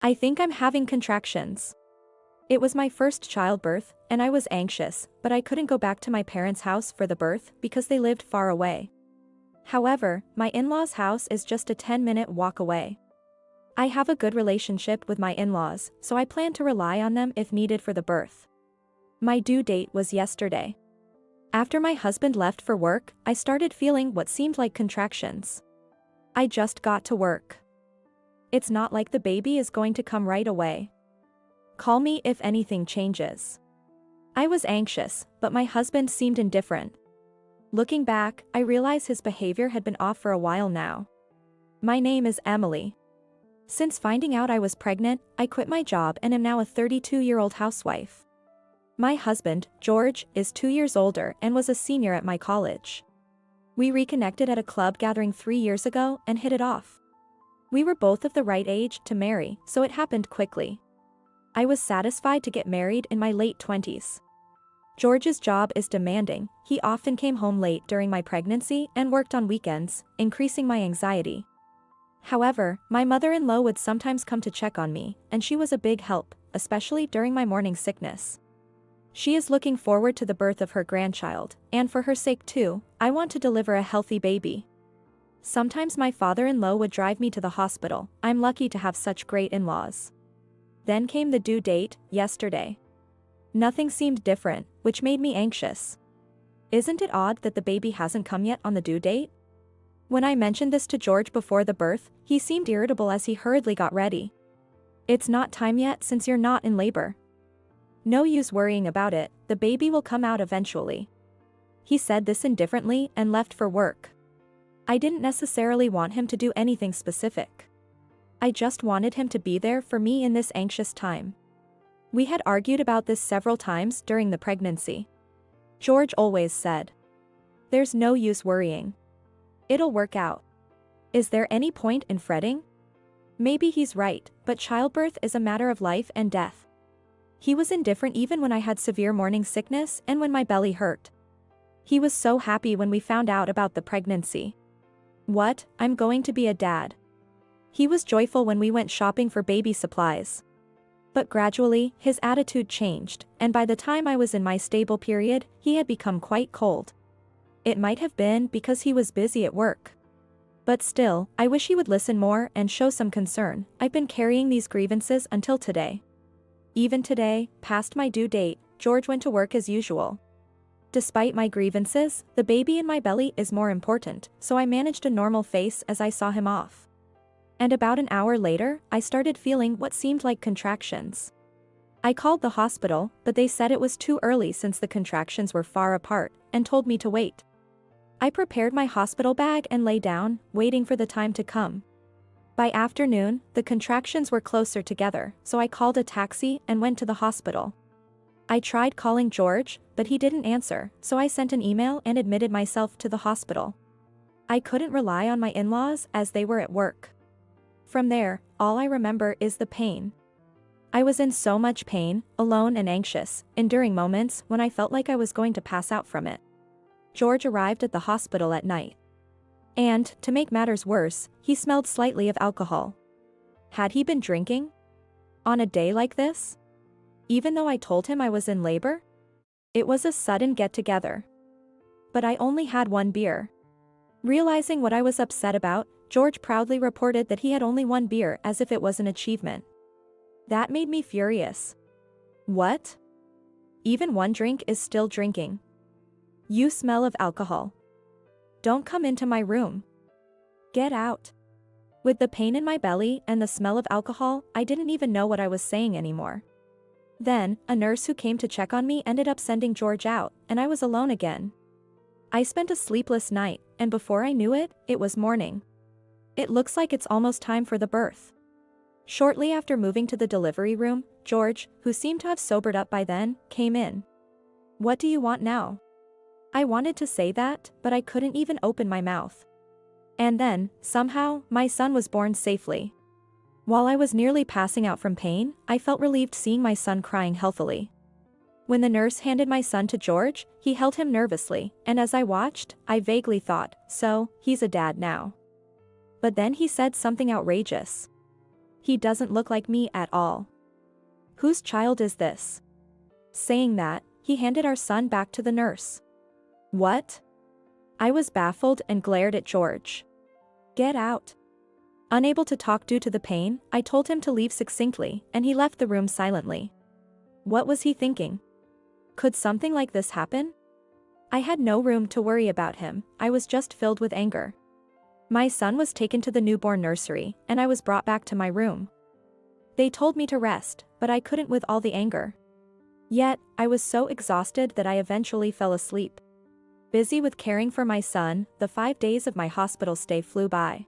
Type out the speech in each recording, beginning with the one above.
I think I'm having contractions. It was my first childbirth, and I was anxious, but I couldn't go back to my parents' house for the birth because they lived far away. However, my in-laws' house is just a 10-minute walk away. I have a good relationship with my in-laws, so I plan to rely on them if needed for the birth. My due date was yesterday. After my husband left for work, I started feeling what seemed like contractions. I just got to work. It's not like the baby is going to come right away. Call me if anything changes. I was anxious, but my husband seemed indifferent. Looking back, I realize his behavior had been off for a while now. My name is Emily. Since finding out I was pregnant, I quit my job and am now a 32-year-old housewife. My husband, George, is 2 years older and was a senior at my college. We reconnected at a club gathering 3 years ago and hit it off. We were both of the right age to marry, so it happened quickly. I was satisfied to get married in my late 20s. George's job is demanding. He often came home late during my pregnancy and worked on weekends, increasing my anxiety. However, my mother-in-law would sometimes come to check on me, and she was a big help, especially during my morning sickness. She is looking forward to the birth of her grandchild, and for her sake too, I want to deliver a healthy baby. Sometimes my father-in-law would drive me to the hospital. I'm lucky to have such great in-laws. Then came the due date, yesterday. Nothing seemed different, which made me anxious. Isn't it odd that the baby hasn't come yet on the due date? When I mentioned this to George before the birth, he seemed irritable as he hurriedly got ready. It's not time yet since you're not in labor. No use worrying about it, the baby will come out eventually. He said this indifferently and left for work. I didn't necessarily want him to do anything specific. I just wanted him to be there for me in this anxious time. We had argued about this several times during the pregnancy. George always said, "There's no use worrying. It'll work out. Is there any point in fretting?" Maybe he's right, but childbirth is a matter of life and death. He was indifferent even when I had severe morning sickness and when my belly hurt. He was so happy when we found out about the pregnancy. What, I'm going to be a dad. He was joyful when we went shopping for baby supplies. But gradually, his attitude changed, and by the time I was in my stable period, he had become quite cold. It might have been because he was busy at work. But still, I wish he would listen more and show some concern. I've been carrying these grievances until today. Even today, past my due date, George went to work as usual. Despite my grievances, the baby in my belly is more important, so I managed a normal face as I saw him off. And about an hour later, I started feeling what seemed like contractions. I called the hospital, but they said it was too early since the contractions were far apart, and told me to wait. I prepared my hospital bag and lay down, waiting for the time to come. By afternoon, the contractions were closer together, so I called a taxi and went to the hospital. I tried calling George, but he didn't answer, so I sent an email and admitted myself to the hospital. I couldn't rely on my in-laws as they were at work. From there, all I remember is the pain. I was in so much pain, alone and anxious, enduring moments when I felt like I was going to pass out from it. George arrived at the hospital at night. And, to make matters worse, he smelled slightly of alcohol. Had he been drinking? On a day like this? Even though I told him I was in labor? It was a sudden get-together. But I only had one beer. Realizing what I was upset about, George proudly reported that he had only one beer as if it was an achievement. That made me furious. What? Even one drink is still drinking. You smell of alcohol. Don't come into my room. Get out. With the pain in my belly and the smell of alcohol, I didn't even know what I was saying anymore. Then, a nurse who came to check on me ended up sending George out, and I was alone again. I spent a sleepless night, and before I knew it, it was morning. It looks like it's almost time for the birth. Shortly after moving to the delivery room, George, who seemed to have sobered up by then, came in. "What do you want now?" I wanted to say that, but I couldn't even open my mouth. And then, somehow, my son was born safely. While I was nearly passing out from pain, I felt relieved seeing my son crying healthily. When the nurse handed my son to George, he held him nervously, and as I watched, I vaguely thought, so, he's a dad now. But then he said something outrageous. he doesn't look like me at all. Whose child is this? Saying that, he handed our son back to the nurse. What? I was baffled and glared at George. Get out. Unable to talk due to the pain, I told him to leave succinctly, and he left the room silently. What was he thinking? Could something like this happen? I had no room to worry about him, I was just filled with anger. My son was taken to the newborn nursery, and I was brought back to my room. They told me to rest, but I couldn't with all the anger. Yet, I was so exhausted that I eventually fell asleep. Busy with caring for my son, the 5 days of my hospital stay flew by.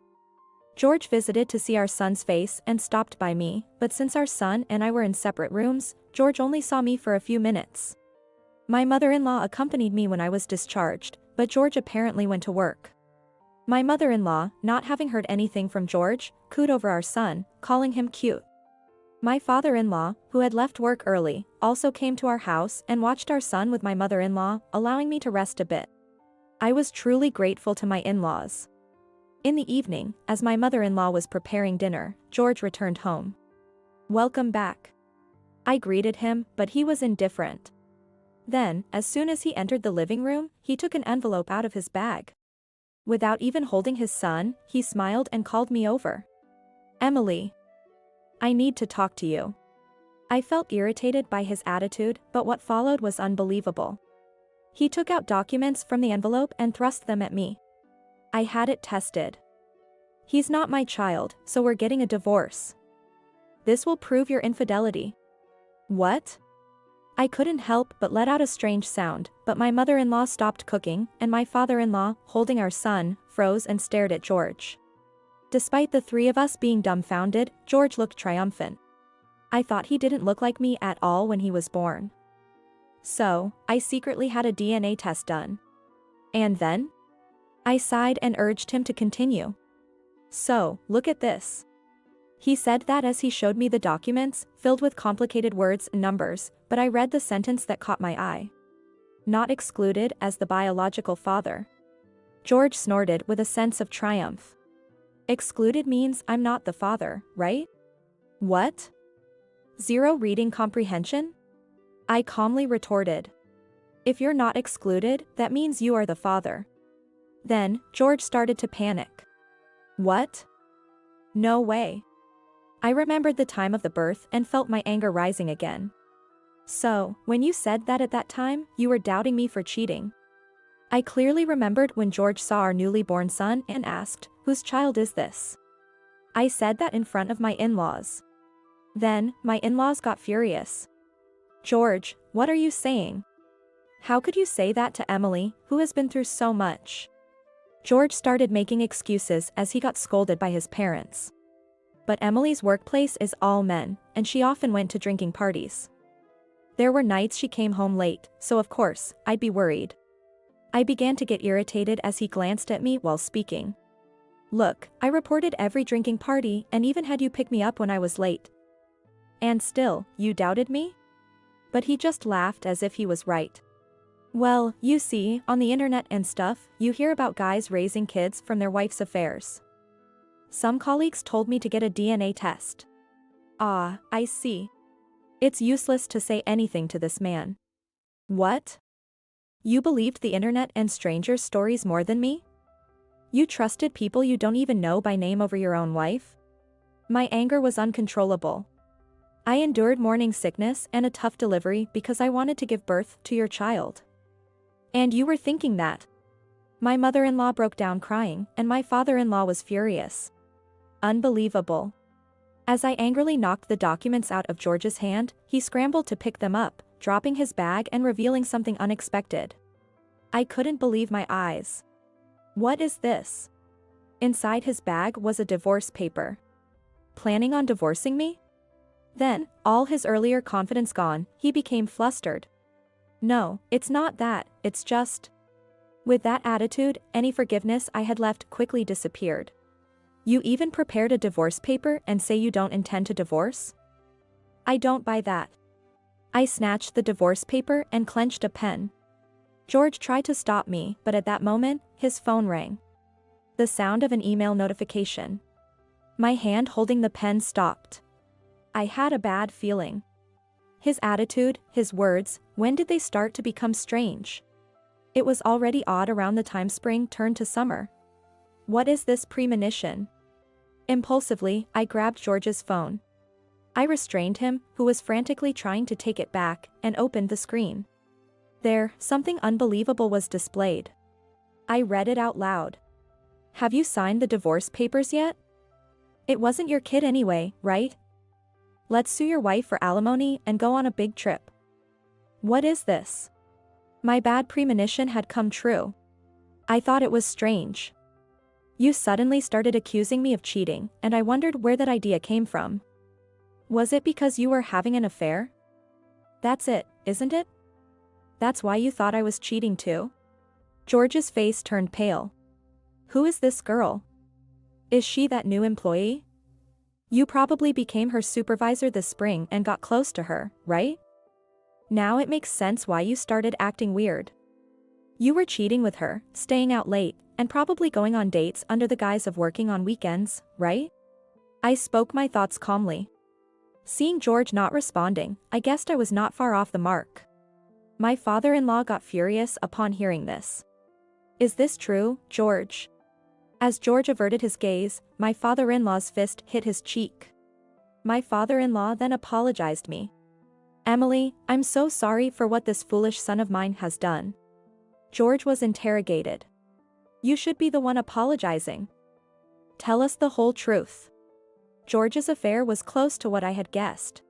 George visited to see our son's face and stopped by me, but since our son and I were in separate rooms, George only saw me for a few minutes. My mother-in-law accompanied me when I was discharged, but George apparently went to work. My mother-in-law, not having heard anything from George, cooed over our son, calling him cute. My father-in-law, who had left work early, also came to our house and watched our son with my mother-in-law, allowing me to rest a bit. I was truly grateful to my in-laws. In the evening, as my mother-in-law was preparing dinner, George returned home. Welcome back. I greeted him, but he was indifferent. Then, as soon as he entered the living room, he took an envelope out of his bag. Without even holding his son, he smiled and called me over. Emily. I need to talk to you. I felt irritated by his attitude, but what followed was unbelievable. He took out documents from the envelope and thrust them at me. I had it tested. He's not my child, so we're getting a divorce. This will prove your infidelity. What? I couldn't help but let out a strange sound, but my mother-in-law stopped cooking, and my father-in-law, holding our son, froze and stared at George. Despite the three of us being dumbfounded, George looked triumphant. I thought he didn't look like me at all when he was born. So, I secretly had a DNA test done. And then? I sighed and urged him to continue. So, look at this. He said that as he showed me the documents, filled with complicated words and numbers, but I read the sentence that caught my eye. Not excluded as the biological father. George snorted with a sense of triumph. Excluded means I'm not the father, right? What? Zero reading comprehension? I calmly retorted. If you're not excluded, that means you are the father. Then, George started to panic. What? No way. I remembered the time of the birth and felt my anger rising again. So, when you said that at that time, you were doubting me for cheating. I clearly remembered when George saw our newly born son and asked, whose child is this? I said that in front of my in-laws. Then, my in-laws got furious. George, what are you saying? How could you say that to Emily, who has been through so much? George started making excuses as he got scolded by his parents. But Emily's workplace is all men, and she often went to drinking parties. There were nights she came home late, so of course, I'd be worried. I began to get irritated as he glanced at me while speaking. Look, I reported every drinking party and even had you pick me up when I was late. And still, you doubted me? But he just laughed as if he was right. Well, you see, on the internet and stuff, you hear about guys raising kids from their wife's affairs. Some colleagues told me to get a DNA test. Ah, I see. It's useless to say anything to this man. What? You believed the internet and strangers' stories more than me? You trusted people you don't even know by name over your own wife? My anger was uncontrollable. I endured morning sickness and a tough delivery because I wanted to give birth to your child. And you were thinking that. My mother-in-law broke down crying, and my father-in-law was furious. Unbelievable. As I angrily knocked the documents out of George's hand, he scrambled to pick them up, dropping his bag and revealing something unexpected. I couldn't believe my eyes. What is this? Inside his bag was a divorce paper. Planning on divorcing me? Then, all his earlier confidence gone, he became flustered. No, it's not that, it's just. With that attitude, any forgiveness I had left quickly disappeared. You even prepared a divorce paper and say you don't intend to divorce? I don't buy that. I snatched the divorce paper and clenched a pen. George tried to stop me, but at that moment, his phone rang. The sound of an email notification. My hand holding the pen stopped. I had a bad feeling. His attitude, his words, when did they start to become strange? It was already odd around the time spring turned to summer. What is this premonition? Impulsively, I grabbed George's phone. I restrained him, who was frantically trying to take it back, and opened the screen. There, something unbelievable was displayed. I read it out loud. Have you signed the divorce papers yet? It wasn't your kid anyway, right? Let's sue your wife for alimony and go on a big trip. What is this? My bad premonition had come true. I thought it was strange. You suddenly started accusing me of cheating, and I wondered where that idea came from. Was it because you were having an affair? That's it, isn't it? That's why you thought I was cheating too? George's face turned pale. Who is this girl? Is she that new employee? You probably became her supervisor this spring and got close to her, right? Now it makes sense why you started acting weird. You were cheating with her, staying out late, and probably going on dates under the guise of working on weekends, right? I spoke my thoughts calmly. Seeing George not responding, I guessed I was not far off the mark. My father-in-law got furious upon hearing this. Is this true, George? As George averted his gaze, my father-in-law's fist hit his cheek. My father-in-law then apologized me. Emily, I'm so sorry for what this foolish son of mine has done. George was interrogated. You should be the one apologizing. Tell us the whole truth. George's affair was close to what I had guessed.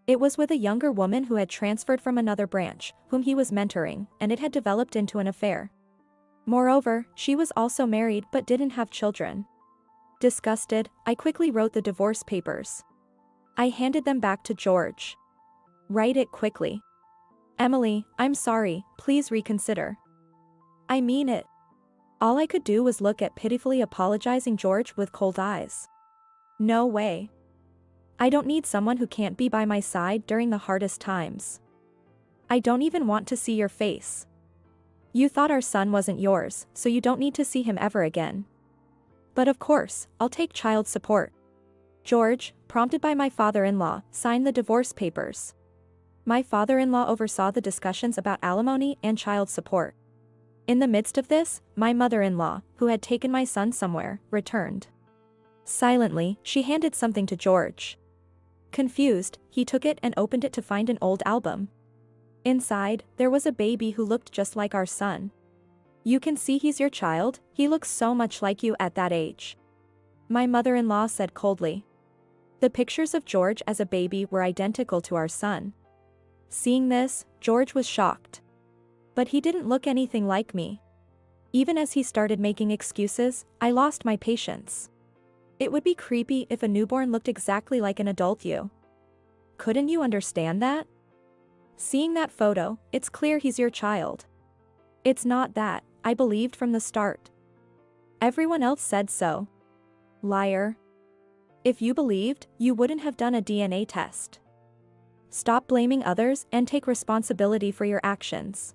It was with a younger woman who had transferred from another branch, whom he was mentoring, and it had developed into an affair. Moreover, she was also married but didn't have children. Disgusted, I quickly wrote the divorce papers. I handed them back to George. Write it quickly. Emily, I'm sorry, please reconsider. I mean it. All I could do was look at pitifully apologizing George with cold eyes. No way. I don't need someone who can't be by my side during the hardest times. I don't even want to see your face. You thought our son wasn't yours, so you don't need to see him ever again. But of course, I'll take child support. George, prompted by my father-in-law, signed the divorce papers. My father-in-law oversaw the discussions about alimony and child support. In the midst of this, my mother-in-law, who had taken my son somewhere, returned. Silently, she handed something to George. Confused, he took it and opened it to find an old album. Inside, there was a baby who looked just like our son. You can see he's your child, he looks so much like you at that age. My mother-in-law said coldly. The pictures of George as a baby were identical to our son. Seeing this, George was shocked. But he didn't look anything like me. Even as he started making excuses, I lost my patience. It would be creepy if a newborn looked exactly like an adult you. Couldn't you understand that? Seeing that photo, it's clear he's your child. It's not that, I believed from the start. Everyone else said so. Liar. If you believed, you wouldn't have done a DNA test. Stop blaming others and take responsibility for your actions.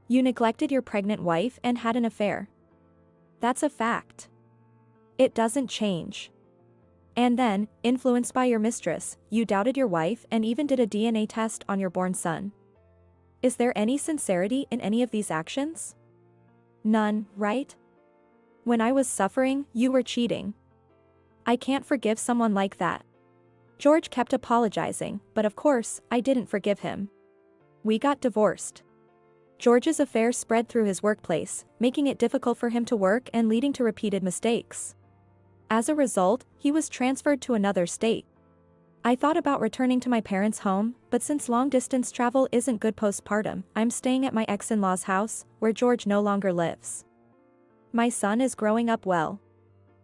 You neglected your pregnant wife and had an affair. That's a fact. It doesn't change. And then, influenced by your mistress, you doubted your wife and even did a DNA test on your born son. Is there any sincerity in any of these actions? None, right? When I was suffering, you were cheating. I can't forgive someone like that. George kept apologizing, but of course, I didn't forgive him. We got divorced. George's affair spread through his workplace, making it difficult for him to work and leading to repeated mistakes. As a result, he was transferred to another state. I thought about returning to my parents' home, but since long-distance travel isn't good postpartum, I'm staying at my ex-in-law's house, where George no longer lives. My son is growing up well.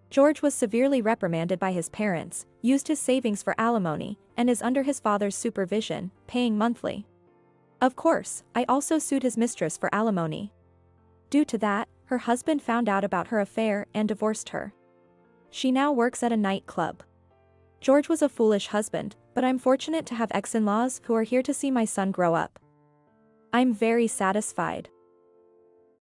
George was severely reprimanded by his parents, used his savings for alimony, and is under his father's supervision, paying monthly. Of course, I also sued his mistress for alimony. Due to that, her husband found out about her affair and divorced her. She now works at a nightclub. George was a foolish husband, but I'm fortunate to have ex-in-laws who are here to see my son grow up. I'm very satisfied.